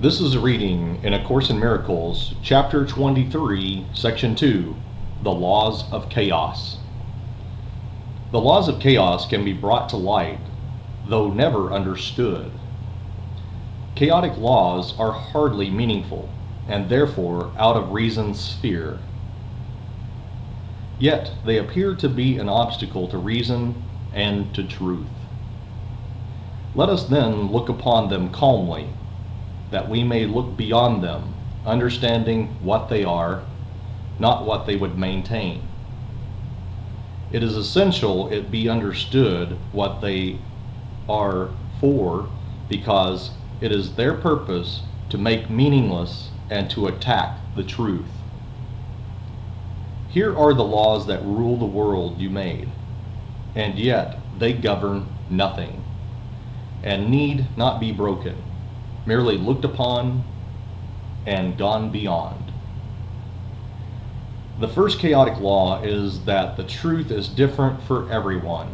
This is a reading in A Course in Miracles, Chapter 23, Section 2, The Laws of Chaos. The laws of chaos can be brought to light, though never understood. Chaotic laws are hardly meaningful, and therefore out of reason's sphere. Yet they appear to be an obstacle to reason and to truth. Let us then look upon them calmly, that we may look beyond them, understanding what they are, not what they would maintain. It is essential it be understood what they are for, because it is their purpose to make meaningless and to attack the truth. Here are the laws that rule the world you made, and yet they govern nothing, and need not be broken, merely looked upon and gone beyond. The first chaotic law is that the truth is different for everyone.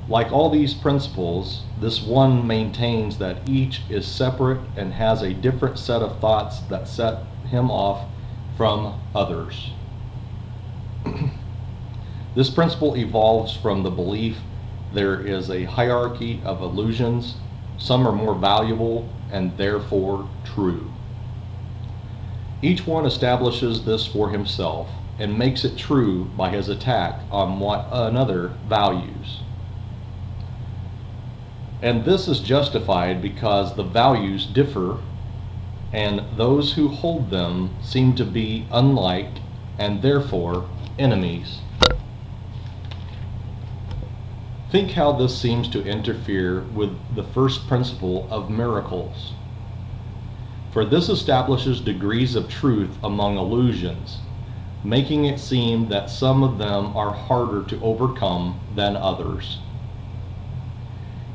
Like all these principles, this one maintains that each is separate and has a different set of thoughts that set him off from others. This principle evolves from the belief there is a hierarchy of illusions. Some are more valuable and therefore true. Each one establishes this for himself and makes it true by his attack on what another values. And this is justified because the values differ, and those who hold them seem to be unlike and therefore enemies. Think how this seems to interfere with the first principle of miracles. For this establishes degrees of truth among illusions, making it seem that some of them are harder to overcome than others.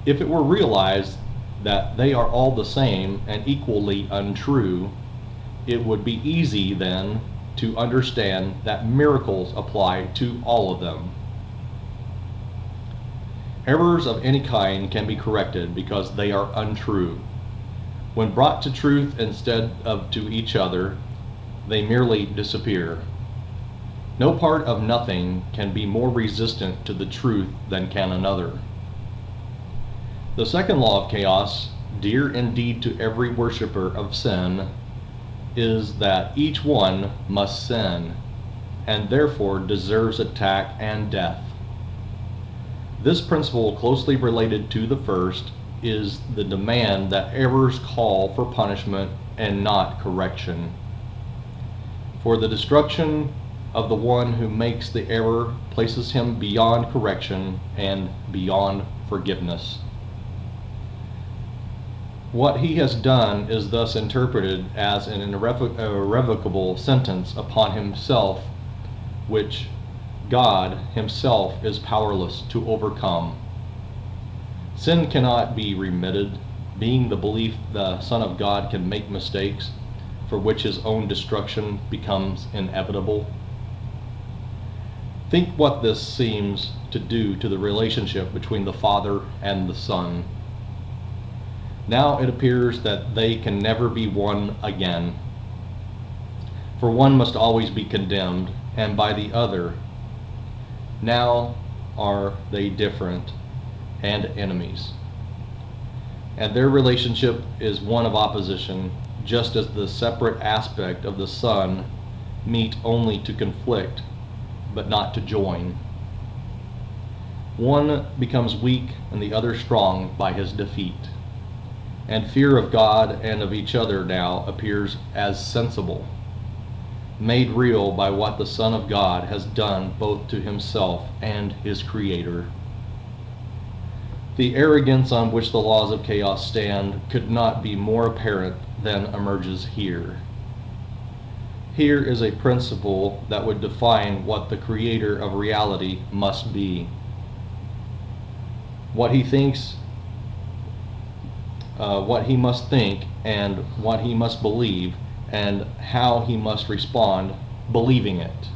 If it were realized that they are all the same and equally untrue, it would be easy then to understand that miracles apply to all of them. Errors of any kind can be corrected because they are untrue. When brought to truth instead of to each other, they merely disappear. No part of nothing can be more resistant to the truth than can another. The second law of chaos, dear indeed to every worshipper of sin, is that each one must sin, and therefore deserves attack and death. This principle, closely related to the first, is the demand that errors call for punishment and not correction. For the destruction of the one who makes the error places him beyond correction and beyond forgiveness. What he has done is thus interpreted as an irrevocable sentence upon himself, which God himself is powerless to overcome. Sin cannot be remitted, being the belief the Son of God can make mistakes, for which his own destruction becomes inevitable. Think what this seems to do to the relationship between the Father and the Son. Now it appears that they can never be one again, for one must always be condemned, and by the other. Now are they different and enemies, and their relationship is one of opposition, just as the separate aspect of the Son meet only to conflict, but not to join. One becomes weak and the other strong by his defeat, and fear of God and of each other now appears as sensible, made real by what the Son of God has done both to himself and his Creator. The arrogance on which the laws of chaos stand could not be more apparent than emerges here. Here is a principle that would define what the Creator of reality must be. What he thinks, what he must think, and what he must believe, and how he must respond, believing it.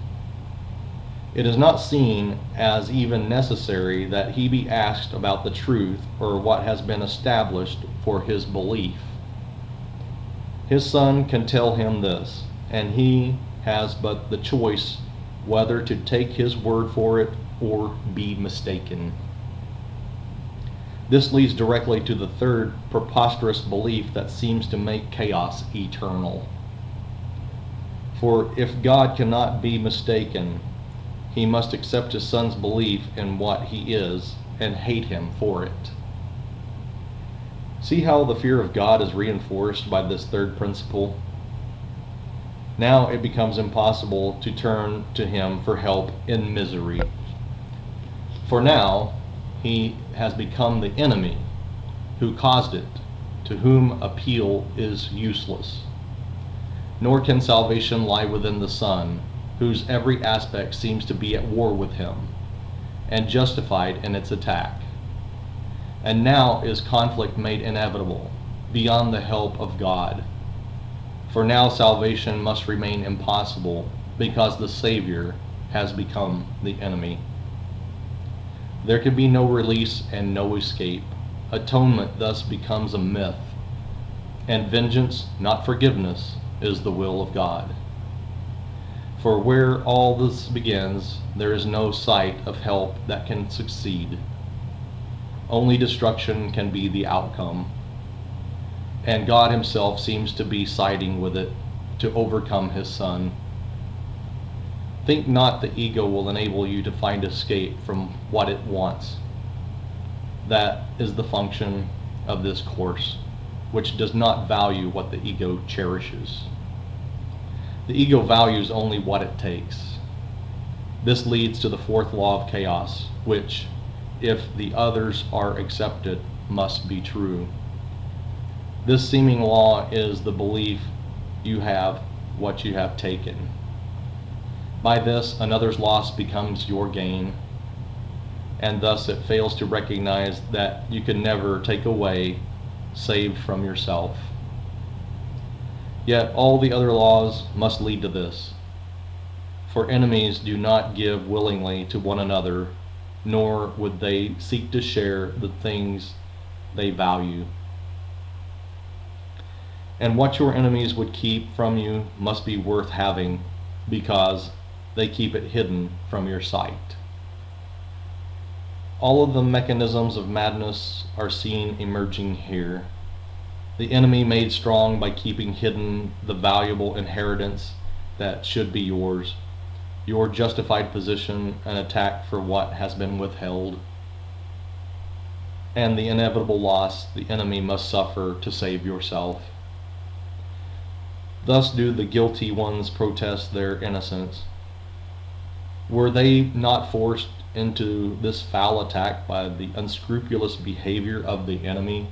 It is not seen as even necessary that he be asked about the truth or what has been established for his belief. His Son can tell him this, and he has but the choice whether to take his word for it or be mistaken. This leads directly to the third preposterous belief that seems to make chaos eternal. For if God cannot be mistaken, he must accept his Son's belief in what he is and hate him for it. See how the fear of God is reinforced by this third principle? Now it becomes impossible to turn to him for help in misery. For now, he has become the enemy who caused it, to whom appeal is useless. Nor can salvation lie within the Son, whose every aspect seems to be at war with him, and justified in its attack. And now is conflict made inevitable, beyond the help of God. For now salvation must remain impossible, because the Savior has become the enemy. There can be no release and no escape. Atonement thus becomes a myth, and vengeance, not forgiveness, is the will of God. For where all this begins, there is no sight of help that can succeed. Only destruction can be the outcome, and God himself seems to be siding with it to overcome his Son. Think not the ego will enable you to find escape from what it wants. That is the function of this course, which does not value what the ego cherishes. The ego values only what it takes. This leads to the fourth law of chaos, which, if the others are accepted, must be true. This seeming law is the belief you have what you have taken. By this, another's loss becomes your gain, and thus it fails to recognize that you can never take away saved from yourself. Yet all the other laws must lead to this. For enemies do not give willingly to one another, nor would they seek to share the things they value. And what your enemies would keep from you must be worth having, because they keep it hidden from your sight. All of the mechanisms of madness are seen emerging here. The enemy made strong by keeping hidden the valuable inheritance that should be yours, your justified position, an attack for what has been withheld, and the inevitable loss the enemy must suffer to save yourself. Thus do the guilty ones protest their innocence. Were they not forced into this foul attack by the unscrupulous behavior of the enemy,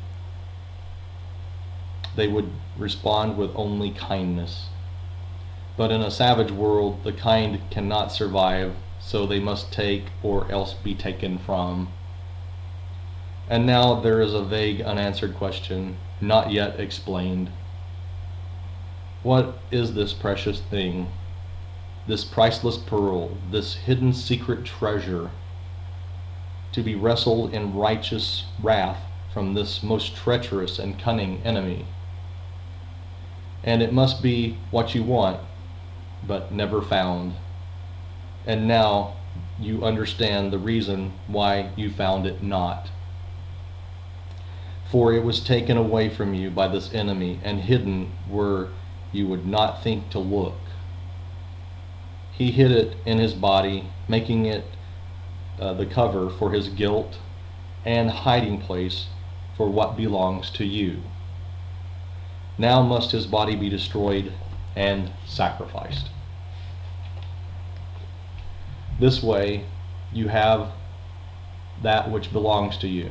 they would respond with only kindness. But in a savage world, the kind cannot survive, so they must take or else be taken from. And now there is a vague, unanswered question, not yet explained. What is this precious thing, this priceless pearl, this hidden secret treasure, to be wrestled in righteous wrath from this most treacherous and cunning enemy? And it must be what you want, but never found. And now you understand the reason why you found it not. For it was taken away from you by this enemy and hidden where you would not think to look. He hid it in his body, making it the cover for his guilt and hiding place for what belongs to you. Now must his body be destroyed and sacrificed. This way you have that which belongs to you.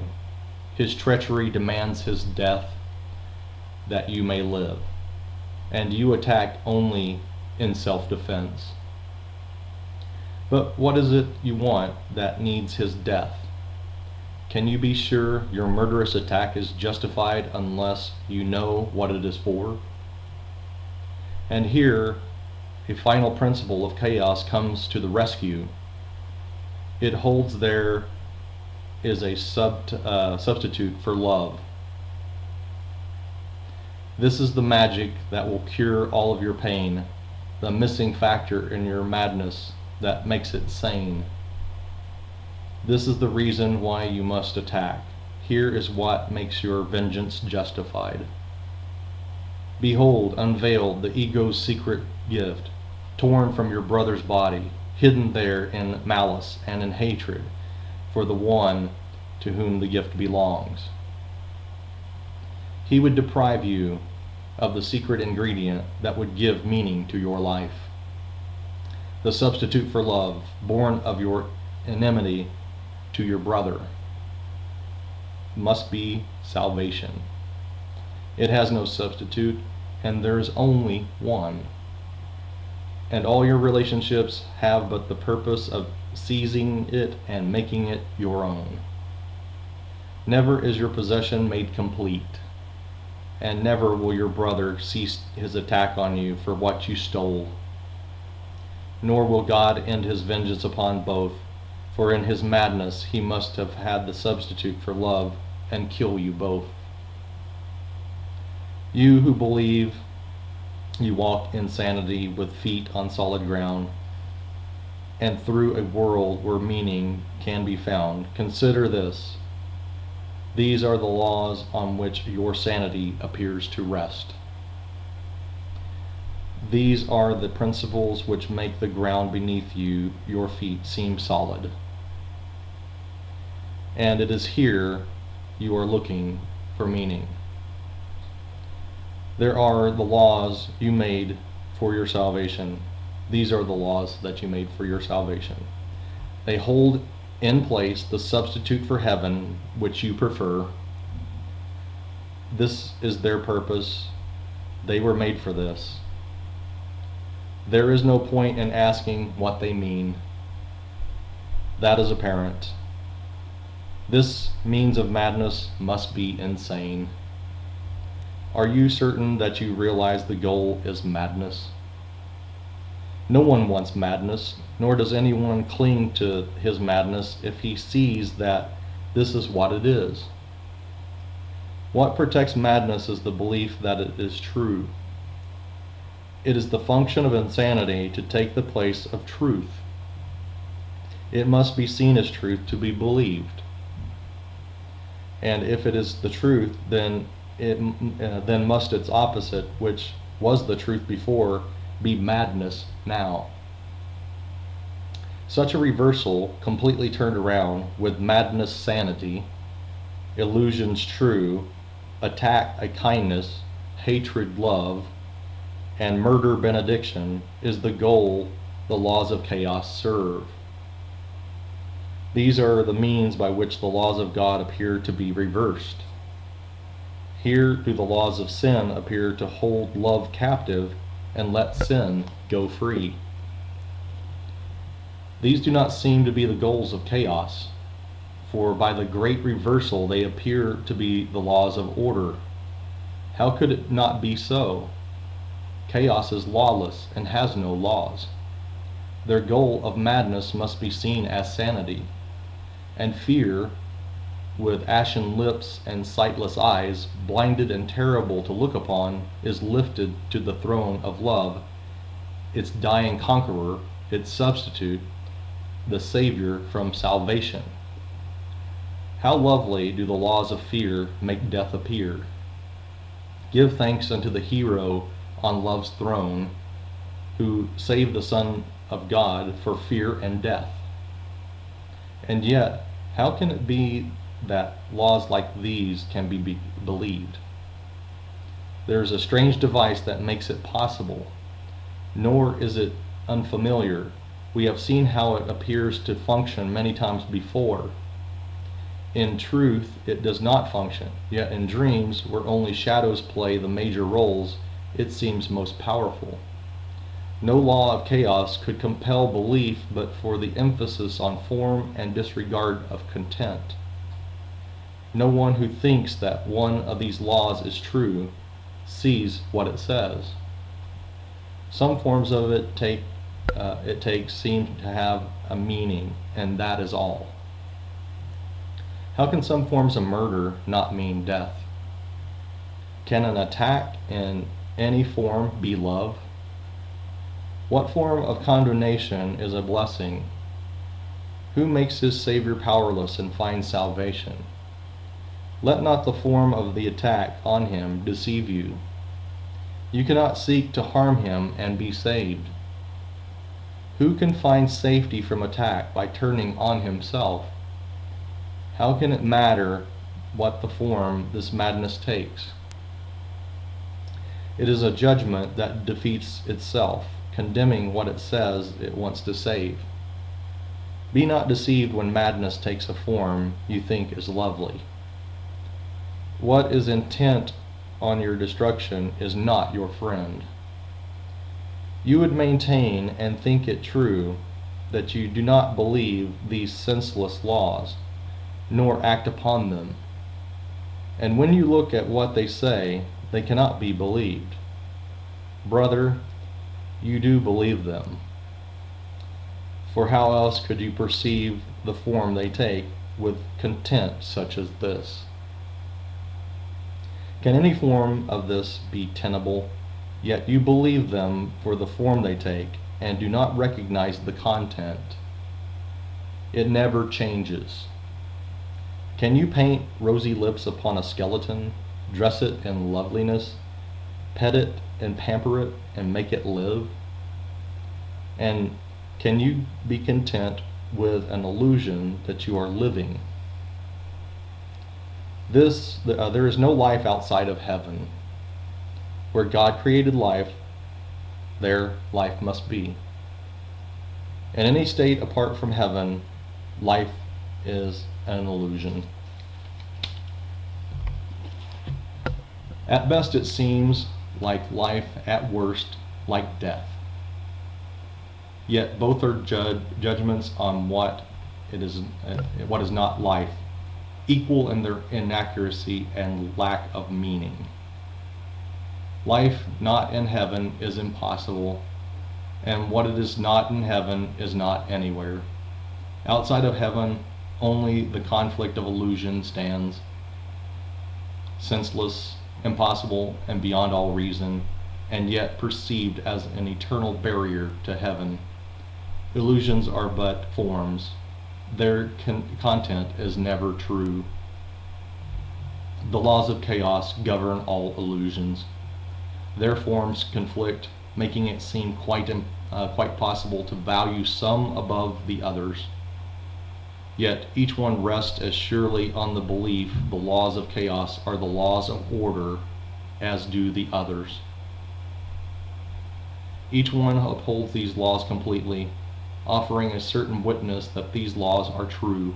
His treachery demands his death that you may live, and you attack only in self-defense. But what is it you want that needs his death? Can you be sure your murderous attack is justified unless you know what it is for? And here, a final principle of chaos comes to the rescue. It holds there is a substitute for love. This is the magic that will cure all of your pain, the missing factor in your madness that makes it sane. This is the reason why you must attack. Here is what makes your vengeance justified. Behold, unveiled, the ego's secret gift, torn from your brother's body, hidden there in malice and in hatred for the one to whom the gift belongs. He would deprive you of the secret ingredient that would give meaning to your life. The substitute for love, born of your enmity to your brother, must be salvation. It has no substitute, and there is only one. And all your relationships have but the purpose of seizing it and making it your own. Never is your possession made complete, and never will your brother cease his attack on you for what you stole. Nor will God end his vengeance upon both, for in his madness he must have had the substitute for love and kill you both. You who believe you walk in sanity with feet on solid ground, and through a world where meaning can be found, consider this. These are the laws on which your sanity appears to rest. These are the principles which make the ground beneath you, your feet, seem solid. And it is here you are looking for meaning. There are the laws you made for your salvation. These are the laws that you made for your salvation. They hold in place the substitute for heaven, which you prefer. This is their purpose. They were made for this. There is no point in asking what they mean. That is apparent. This means of madness must be insane. Are you certain that you realize the goal is madness? No one wants madness, nor does anyone cling to his madness if he sees that this is what it is. What protects madness is the belief that it is true. It is the function of insanity to take the place of truth. It must be seen as truth to be believed. And if it is the truth, then must its opposite, which was the truth before, be madness now. Such a reversal, completely turned around, with madness sanity, illusions true, attack a kindness, hatred love, and murder benediction, is the goal the laws of chaos serve. These are the means by which the laws of God appear to be reversed. Here do the laws of sin appear to hold love captive and let sin go free. These do not seem to be the goals of chaos, for by the great reversal they appear to be the laws of order. How could it not be so? Chaos is lawless and has no laws. Their goal of madness must be seen as sanity, and fear, with ashen lips and sightless eyes, blinded and terrible to look upon, is lifted to the throne of love, its dying conqueror, its substitute, the Savior from salvation. How lovely do the laws of fear make death appear. Give thanks unto the hero on love's throne, who saved the Son of God for fear and death. And yet, how can it be that laws like these can be believed? There is a strange device that makes it possible, nor is it unfamiliar. We have seen how it appears to function many times before. In truth, it does not function, yet in dreams, where only shadows play the major roles, it seems most powerful. No law of chaos could compel belief but for the emphasis on form and disregard of content. No one who thinks that one of these laws is true sees what it says. Some forms of it takes seem to have a meaning, and that is all. How can some forms of murder not mean death? Can an attack in any form be love? What form of condemnation is a blessing? Who makes his Savior powerless and finds salvation? Let not the form of the attack on him deceive you. You cannot seek to harm him and be saved. Who can find safety from attack by turning on himself? How can it matter what the form this madness takes? It is a judgment that defeats itself, condemning what it says it wants to save. Be not deceived when madness takes a form you think is lovely. What is intent on your destruction is not your friend. You would maintain and think it true that you do not believe these senseless laws, nor act upon them. And when you look at what they say, they cannot be believed. Brother, you do believe them. For how else could you perceive the form they take with content such as this? Can any form of this be tenable? Yet you believe them for the form they take, and do not recognize the content. It never changes. Can you paint rosy lips upon a skeleton, dress it in loveliness, pet it and pamper it, and make it live? And can you be content with an illusion that you are living? There is no life outside of heaven. Where God created life, there life must be. In any state apart from heaven, life is an illusion. At best it seems like life, at worst like death. Yet both are judgments on what is not life, equal in their inaccuracy and lack of meaning. Life not in heaven is impossible, and what it is not in heaven is not anywhere. Outside of heaven, only the conflict of illusion stands, senseless, impossible, and beyond all reason, and yet perceived as an eternal barrier to heaven. Illusions are but forms. Their content is never true. The laws of chaos govern all illusions. Their forms conflict, making it seem quite possible to value some above the others. Yet each one rests as surely on the belief the laws of chaos are the laws of order as do the others. Each one upholds these laws completely, offering a certain witness that these laws are true.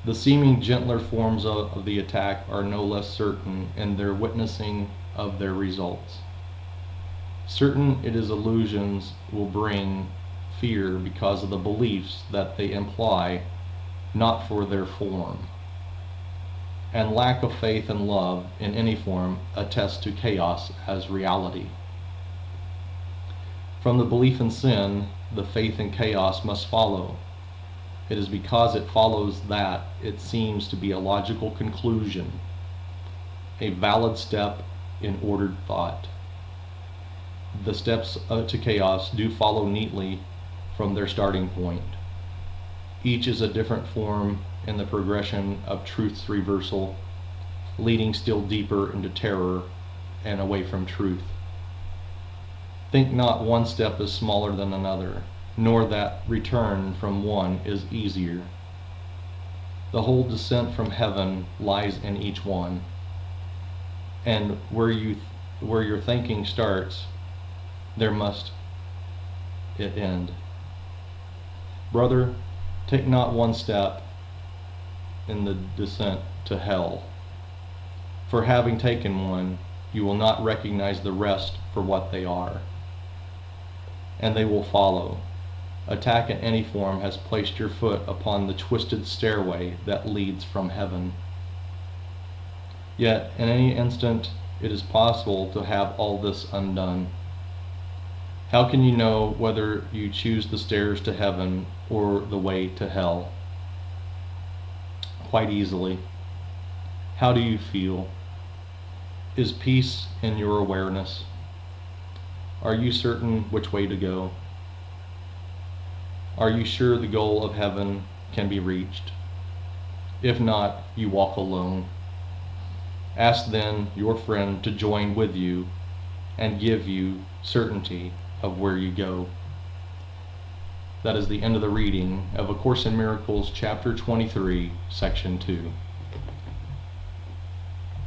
The seeming gentler forms of the attack are no less certain in their witnessing of their results. Certain it is illusions will bring fear because of the beliefs that they imply, not for their form. And lack of faith and love in any form attests to chaos as reality. From the belief in sin, the faith in chaos must follow. It is because it follows that it seems to be a logical conclusion, a valid step in ordered thought. The steps to chaos do follow neatly from their starting point. Each is a different form in the progression of truth's reversal, leading still deeper into terror and away from truth. Think not one step is smaller than another, nor that return from one is easier. The whole descent from heaven lies in each one, and where your thinking starts, there must it end. Brother, take not one step in the descent to hell, for having taken one, you will not recognize the rest for what they are, and they will follow. Attack in any form has placed your foot upon the twisted stairway that leads from heaven. Yet, in any instant, it is possible to have all this undone. How can you know whether you choose the stairs to heaven or the way to hell? Quite easily. How do you feel? Is peace in your awareness? Are you certain which way to go? Are you sure the goal of heaven can be reached? If not, you walk alone. Ask then your friend to join with you and give you certainty of where you go. That is the end of the reading of A Course in Miracles, Chapter 23, Section 2.